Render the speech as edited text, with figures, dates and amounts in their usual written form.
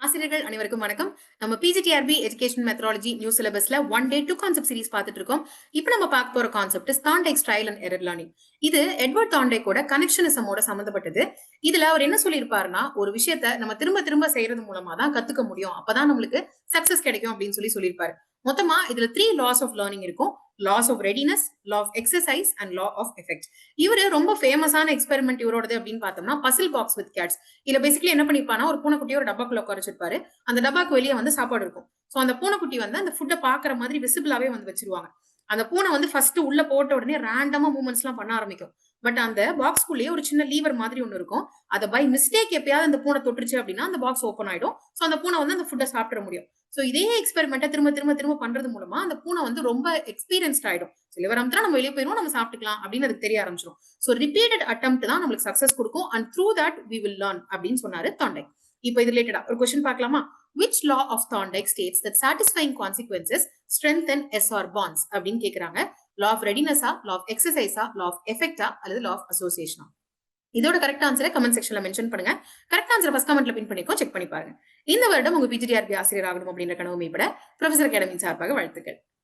ஆசிரியர்கள் அனைவருக்கும் வணக்கம். நம்ம பிஜிடிஆர்பி எஜுகேஷன் மெத்தடாலஜி நியூ சிலபஸ்ல 1 டே 2 கான்செப்ட் சீரிஸ் பார்த்துட்டு இருக்கோம். இப்போ நம்ம பார்க்க போற concept Thorndike's trial and error learning. இது எட்வர்ட் தாண்டேக்கோட கனெக்ஷனிசமோட சம்பந்தப்பட்டது. இதுல அவர் என்ன சொல்லியிருப்பாருன்னா, ஒரு விஷயத்த நம்ம திரும்ப திரும்ப செய்யறது மூலமா தான் கத்துக்க முடியும். அப்பதான் நம்மளுக்கு சக்சஸ் கிடைக்கும் அப்படின்னு சொல்லியிருப்பாரு. மொத்தமா இதுல 3 லாஸ் ஆஃப் லேர்னிங் இருக்கும். Loss of readiness, law of exercise and law of effect. இவரு ரொம்ப ஃபேமஸான எக்ஸ்பெரிமெண்ட் இவரோடது அப்படின்னு பார்த்தோம்னா பசில் பாக்ஸ் வித் கேட்ஸ். இதுல பேசிக்கலி என்ன பண்ணிருப்பானா, ஒரு பூனைக்குட்டியை ஒரு டப்பாக்குள்ள உட்கார வச்சிருப்பாரு. அந்த டப்பாக்கு வெளியே வந்து சாப்பாடு இருக்கும். சோ அந்த பூனைக்குட்டி வந்து அந்த ஃபுட்டை பாக்குற மாதிரி விசிபிளாவே வந்து வச்சிருவாங்க. அந்த பூனை வந்து ஃபர்ஸ்ட் உள்ள போட்ட உடனே ரேண்டமா மூவ்மெண்ட்ஸ் எல்லாம் பண்ண ஆரம்பிக்கும். பட் அந்த பாக்ஸ்குள்ளேயே ஒரு சின்ன லீவர் மாதிரி ஒண்ணு இருக்கும். அதை பை மிஸ்டேக் எப்பயாவது அந்த பூனை தொட்டுருச்சு அப்படின்னா அந்த பாக்ஸ் ஓப்பன் ஆயிடும். சோ அந்த பூனை வந்து அந்த ஃபுட்டை சாப்பிட முடியும். சோ இதே எக்ஸ்பெரிமெண்ட்டை திரும்ப திரும்ப திரும்ப பண்றது மூலமா அந்த பூனை வந்து ரொம்ப எக்ஸ்பீரியன்ஸ்ட் ஆயிடும். லிவர் அமுத்தினா நம்ம வெளியே போயிடுவோம், நம்ம சாப்பிட்டுக்கலாம் அப்படின்னு அதுக்கு தெரிய ஆரம்பிச்சிடும். சோ ரிப்பீட்டட் அட்டெம்ப்ட் தான் நம்மளுக்கு சக்சஸ் கொடுக்கும் and through that we will learn அப்படின்னு சொன்னாரு தாண்டேக். இப்போ இது ரிலேட்டடா ஒரு கொஸ்டின் பார்க்கலாமா? Which law of Thorndike states that satisfying consequences strengthen SR bonds அப்படின்னு கேக்குறாங்க. law of readiness law of exercise law of effect அல்லது law of association. இதோட கரெக்ட் ஆன்சரை கமெண்ட் செக்ஷன்ல மென்ஷன் பண்ணுங்க. கரெக்ட் ஆன்சர் ஃபர்ஸ்ட் கமெண்ட்ல பின் பண்ணிக்கோ, செக் பண்ணி பாருங்க. இந்த வருடம் உங்க பிஜிடிஆர்பி ஆசிரியர் ஆகணும் அப்படின்ற கனவு மீப்பட ப்ரொஃபசர் அகாடமி சார்பாக வாழ்த்துக்கள்.